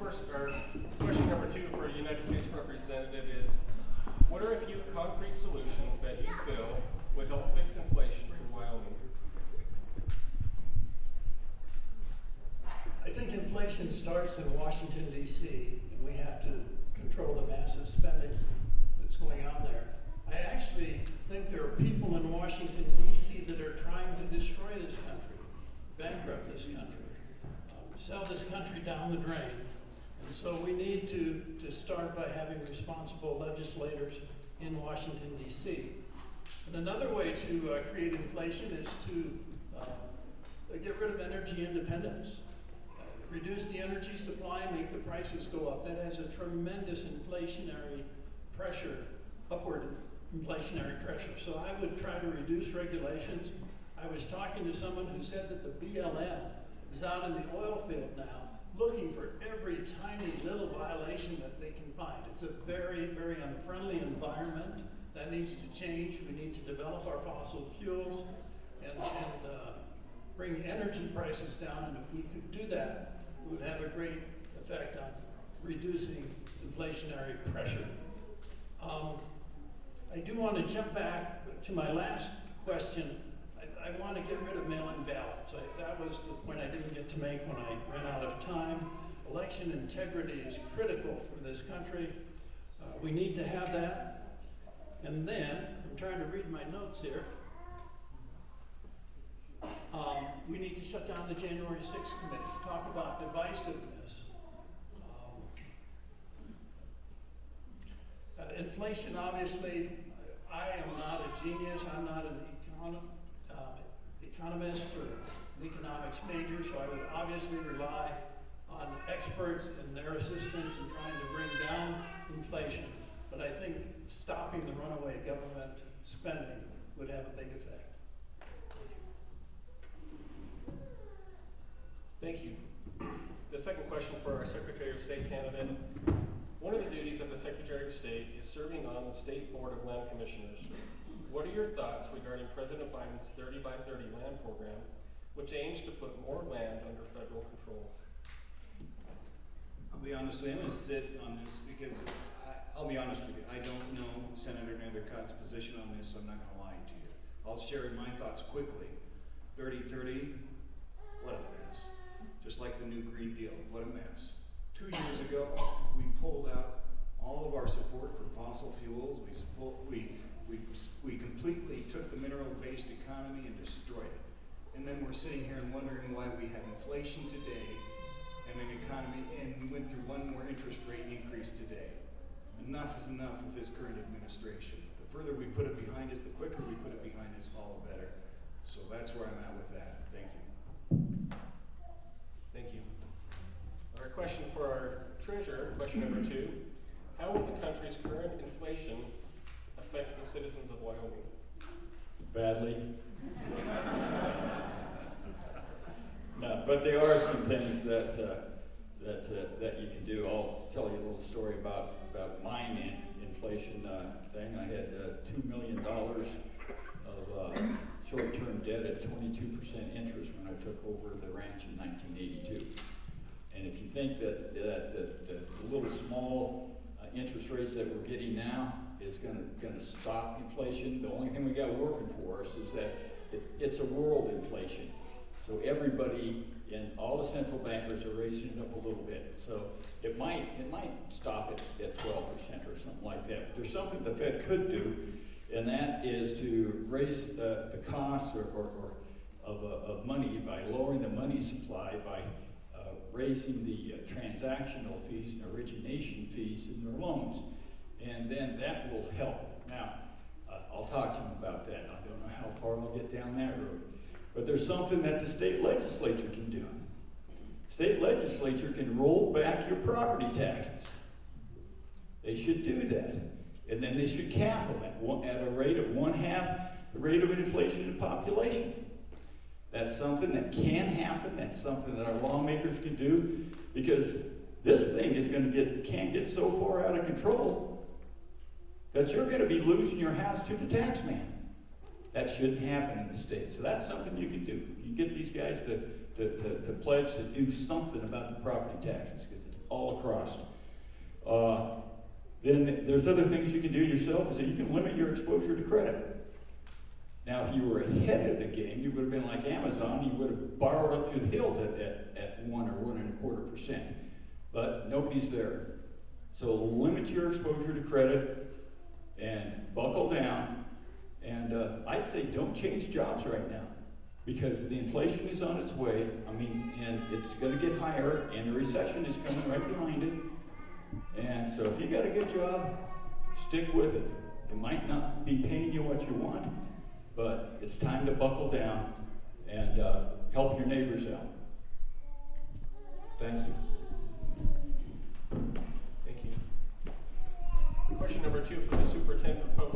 Our question number 2 for a United States representative is, what are a few concrete solutions that you feel would help fix inflation in Wyoming? I think inflation starts in Washington, D.C., and we have to control the massive spending that's going on there. I actually think there are people in Washington, D.C. that are trying to destroy this country, bankrupt this country, sell this country down the drain. And so we need to start by having responsible legislators in Washington, D.C. And another way to create inflation is to get rid of energy independence. Reduce the energy supply and make the prices go up. That has a tremendous inflationary pressure, upward inflationary pressure. So I would try to reduce regulations. I was talking to someone who said that the BLM is out in the oil field now looking for every tiny little violation that they can find. It's a very, very unfriendly environment. That needs to change. We need to develop our fossil fuels and bring energy prices down. And if we could do that, it would have a great effect on reducing inflationary pressure. I do want to jump back to my last question. I want to get rid of mail-in ballots. That was the point I didn't get to make when I ran out of time. Election integrity is critical for this country. We need to have that. And then, I'm trying to read my notes here. We need to shut down the January 6th committee, talk about divisiveness. Inflation, obviously, I am not a genius. I'm not an economist or an economics major, so I would obviously rely on experts and their assistance in trying to bring down inflation. But I think stopping the runaway government spending would have a big effect. Thank you. The second question for our Secretary of State candidate. One of the duties of the Secretary of State is serving on the State Board of Land Commissioners. What are your thoughts regarding President Biden's 30 by 30 land program, which aims to put more land under federal control? I'll be honest with you, I'm going to sit on this because I'll be honest with you, I don't know Senator Nethercott's position on this, so I'm not going to lie to you. I'll share my thoughts quickly. 30-30, what a mess. Just like the new Green Deal, what a mess. 2 years ago, we pulled out all of our support for fossil fuels. We completely took the mineral-based economy and destroyed it. And then we're sitting here and wondering why we have inflation today and an economy, and we went through one more interest rate increase today. Enough is enough with this current administration. The further we put it behind us, the quicker we put it behind us, all the better. So that's where I'm at with that. Thank you. Thank you. Our question for our treasurer, question number 2. How will the country's current inflation affect the citizens of Wyoming? Badly. No, but there are some things that you can do. I'll tell you a little story about mine inflation thing. I had $2 million of short-term debt at 22% interest when I took over the ranch in 1982. And if you think that the little small interest rates that we're getting now is going to stop inflation, the only thing we got working for us is that it's a world inflation. So everybody and all the central bankers are raising it up a little bit. So it might stop it at 12% or something like that. There's something the Fed could do, and that is to raise the cost of money by lowering the money supply by raising the transactional fees and origination fees in their loans. And then that will help. Now, I'll talk to them about that. I don't know how far we'll get down that road. But there's something that the state legislature can do. State legislature can roll back your property taxes. They should do that. And then they should cap them at a rate of 1/2 the rate of inflation in population. That's something that can happen. That's something that our lawmakers can do, because this thing is can't get so far out of control that you're going to be losing your house to the tax man. That shouldn't happen in the state. So that's something you can do. You can get these guys to pledge to do something about the property taxes, because it's all across. Then there's other things you can do yourself, is that you can limit your exposure to credit. Now, if you were ahead of the game, you would have been like Amazon, you would have borrowed up to the hills at 1 or 1.25%. But nobody's there. So limit your exposure to credit and buckle down. And I'd say don't change jobs right now, because the inflation is on its way. I mean, and it's going to get higher, and the recession is coming right behind it. And so if you got a good job, stick with it. It might not be paying you what you want, but it's time to buckle down and help your neighbors out. Thank you. Thank you. Question number 2 for the Superintendent of Public